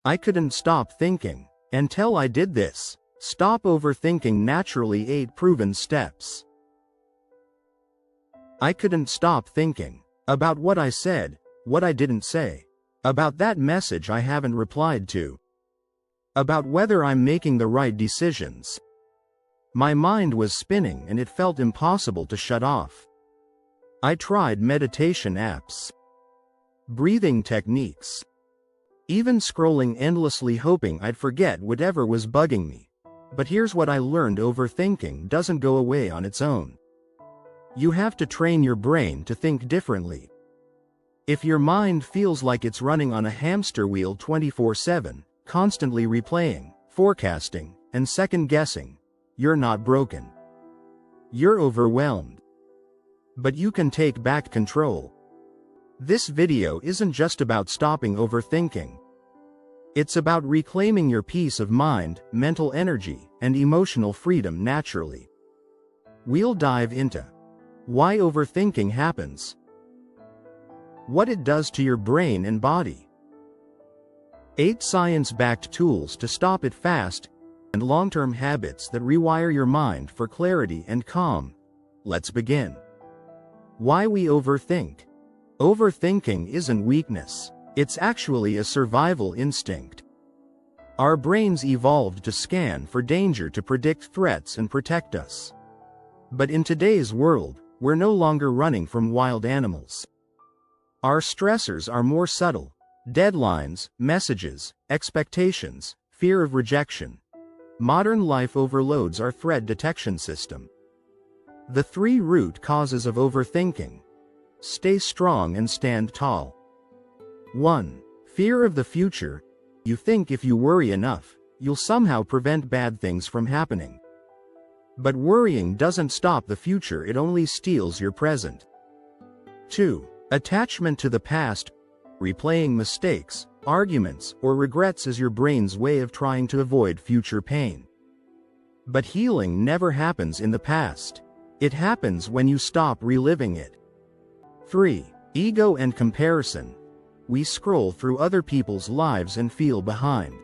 I couldn't stop thinking. Until I did this. Stop overthinking naturally. 8 proven steps. I couldn't stop thinking. About what I said, what I didn't say. About that message I haven't replied to. About whether I'm making the right decisions. My mind was spinning and it felt impossible to shut off. I tried meditation apps, breathing techniques, even scrolling endlessly hoping I'd forget whatever was bugging me. But here's what I learned: overthinking doesn't go away on its own. You have to train your brain to think differently. If your mind feels like it's running on a hamster wheel 24/7, constantly replaying, forecasting, and second-guessing, you're not broken. You're overwhelmed. But you can take back control. This video isn't just about stopping overthinking. It's about reclaiming your peace of mind, mental energy, and emotional freedom naturally. We'll dive into why overthinking happens, what it does to your brain and body, 8 science-backed tools to stop it fast, and long-term habits that rewire your mind for clarity and calm. Let's begin. Why we overthink. Overthinking isn't weakness. It's actually a survival instinct. Our brains evolved to scan for danger, to predict threats and protect us. But in today's world, we're no longer running from wild animals. Our stressors are more subtle. Deadlines, messages, expectations, fear of rejection. Modern life overloads our threat detection system. The 3 root causes of overthinking. Stay strong and stand tall. 1. Fear of the future. You think if you worry enough, you'll somehow prevent bad things from happening. But worrying doesn't stop the future, it only steals your present. 2. Attachment to the past. Replaying mistakes, arguments, or regrets is your brain's way of trying to avoid future pain. But healing never happens in the past. It happens when you stop reliving it. 3. Ego and comparison. We scroll through other people's lives and feel behind.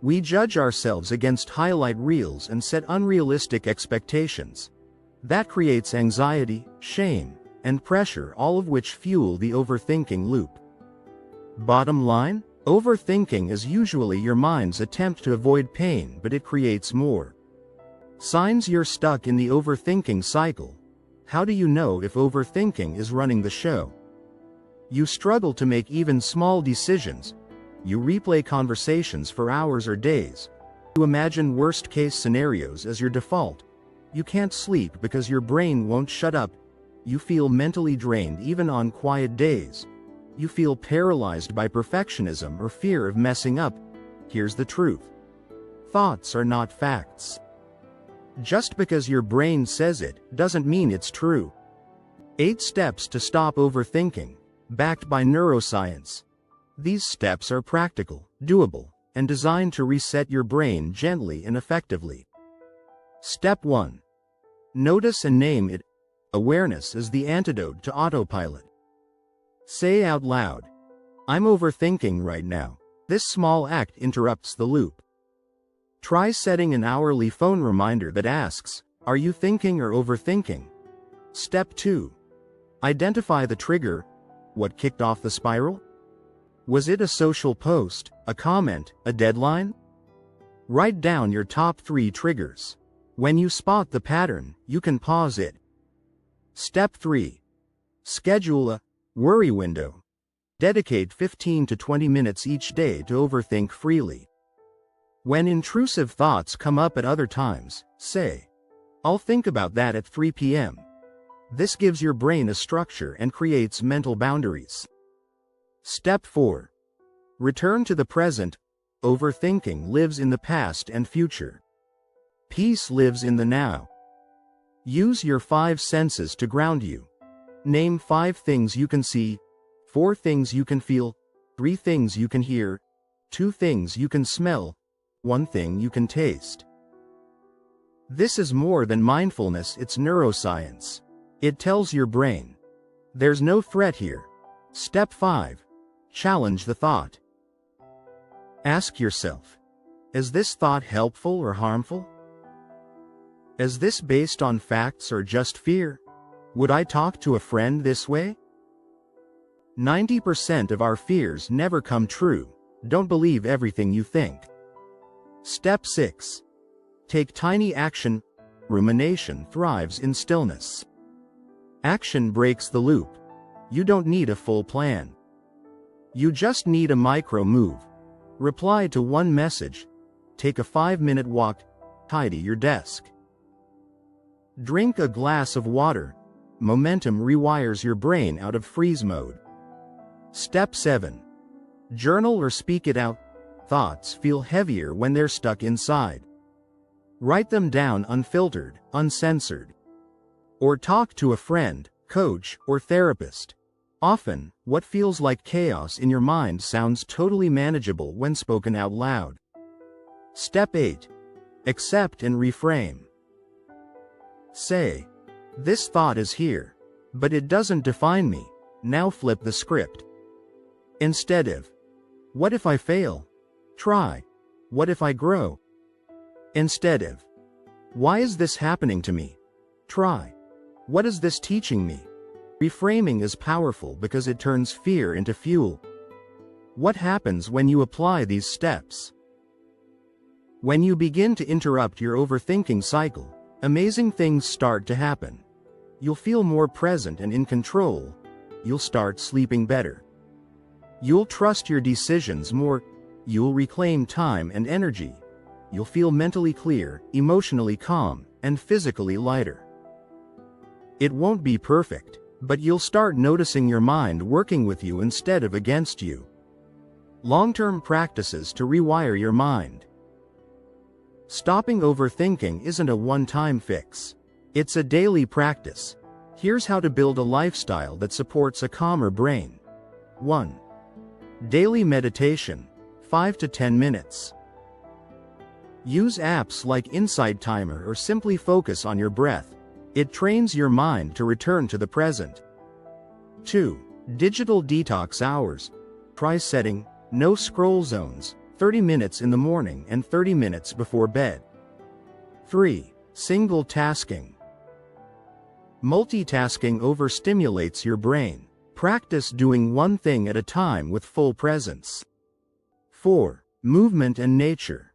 We judge ourselves against highlight reels and set unrealistic expectations. That creates anxiety, shame, and pressure, all of which fuel the overthinking loop. Bottom line, overthinking is usually your mind's attempt to avoid pain, but it creates more. Signs you're stuck in the overthinking cycle. How do you know if overthinking is running the show? You struggle to make even small decisions. You replay conversations for hours or days. You imagine worst-case scenarios as your default. You can't sleep because your brain won't shut up. You feel mentally drained even on quiet days. You feel paralyzed by perfectionism or fear of messing up. Here's the truth. Thoughts are not facts. Just because your brain says it, doesn't mean it's true. 8 steps to stop overthinking, backed by neuroscience. These steps are practical, doable, and designed to reset your brain gently and effectively. Step 1. Notice and name it. Awareness is the antidote to autopilot. Say out loud, "I'm overthinking right now." This small act interrupts the loop. Try setting an hourly phone reminder that asks, "Are you thinking or overthinking?" Step 2. Identify the trigger. What kicked off the spiral? Was it a social post, a comment, a deadline? Write down your top 3 triggers. When you spot the pattern, you can pause it. Step 3. Schedule a worry window. Dedicate 15 to 20 minutes each day to overthink freely. When intrusive thoughts come up at other times, say, "I'll think about that at 3 p.m. This gives your brain a structure and creates mental boundaries. Step 4. Return to the present. Overthinking lives in the past and future. Peace lives in the now. Use your 5 senses to ground you. Name 5 things you can see, 4 things you can feel, 3 things you can hear, 2 things you can smell, 1 thing you can taste. This is more than mindfulness, it's neuroscience. It tells your brain, there's no threat here. Step 5. Challenge the thought. Ask yourself, is this thought helpful or harmful? Is this based on facts or just fear? Would I talk to a friend this way? 90% of our fears never come true. Don't believe everything you think. Step 6. Take tiny action. Rumination thrives in stillness. Action breaks the loop. You don't need a full plan. You just need a micro move. Reply to one message. Take a 5-minute walk. Tidy your desk. Drink a glass of water. Momentum rewires your brain out of freeze mode. Step 7. Journal or speak it out. Thoughts feel heavier when they're stuck inside. Write them down unfiltered, uncensored. Or talk to a friend, coach, or therapist. Often, what feels like chaos in your mind sounds totally manageable when spoken out loud. Step 8. Accept and reframe. Say, this thought is here, but it doesn't define me. Now flip the script. Instead of, what if I fail? Try, what if I grow? Instead of, why is this happening to me? Try, what is this teaching me? Reframing is powerful because it turns fear into fuel. What happens when you apply these steps? When you begin to interrupt your overthinking cycle, amazing things start to happen. You'll feel more present and in control. You'll start sleeping better. You'll trust your decisions more. You'll reclaim time and energy. You'll feel mentally clear, emotionally calm, and physically lighter. It won't be perfect, but you'll start noticing your mind working with you instead of against you. Long-term practices to rewire your mind. Stopping overthinking isn't a one-time fix. It's a daily practice. Here's how to build a lifestyle that supports a calmer brain. 1. Daily meditation, 5 to 10 minutes. Use apps like Insight Timer or simply focus on your breath. It trains your mind to return to the present. 2. Digital detox hours. Try setting no scroll zones, 30 minutes in the morning and 30 minutes before bed. 3. Single tasking. Multitasking overstimulates your brain. Practice doing one thing at a time with full presence. 4. Movement and nature.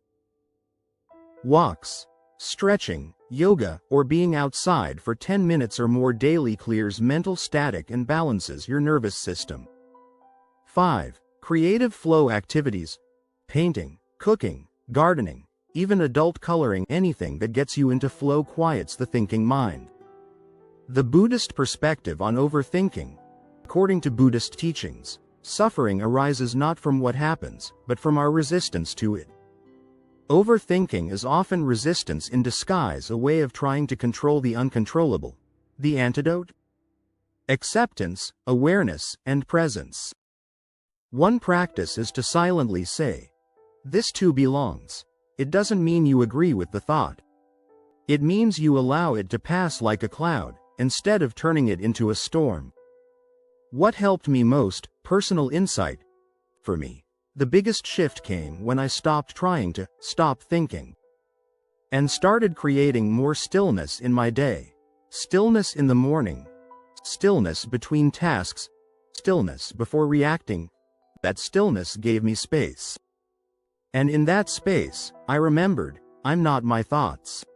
Walks, stretching, yoga, or being outside for 10 minutes or more daily clears mental static and balances your nervous system. 5. Creative flow activities. Painting, cooking, gardening, even adult coloring. Anything that gets you into flow quiets the thinking mind. The Buddhist perspective on overthinking. According to Buddhist teachings, suffering arises not from what happens, but from our resistance to it. Overthinking is often resistance in disguise, a way of trying to control the uncontrollable. The antidote? Acceptance, awareness, and presence. One practice is to silently say, this too belongs. It doesn't mean you agree with the thought. It means you allow it to pass like a cloud, instead of turning it into a storm. What helped me most? Personal insight. For me, the biggest shift came when I stopped trying to stop thinking and started creating more stillness in my day. Stillness in the morning, stillness between tasks, stillness before reacting. That stillness gave me space. And in that space, I remembered, I'm not my thoughts.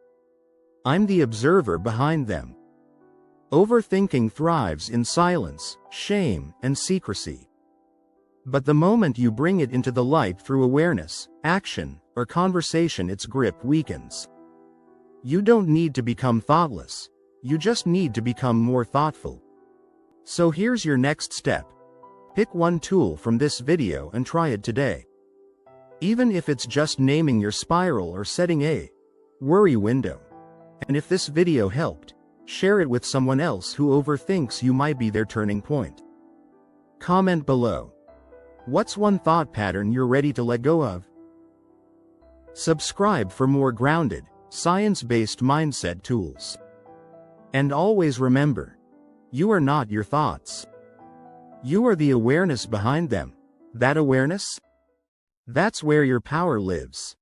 I'm the observer behind them. Overthinking thrives in silence, shame, and secrecy. But the moment you bring it into the light through awareness, action, or conversation, its grip weakens. You don't need to become thoughtless. You just need to become more thoughtful. So here's your next step. Pick one tool from this video and try it today. Even if it's just naming your spiral or setting a worry window. And if this video helped, share it with someone else who overthinks. You might be their turning point. Comment below. What's one thought pattern you're ready to let go of? Subscribe for more grounded, science-based mindset tools. And always remember, you are not your thoughts. You are the awareness behind them. That awareness? That's where your power lives.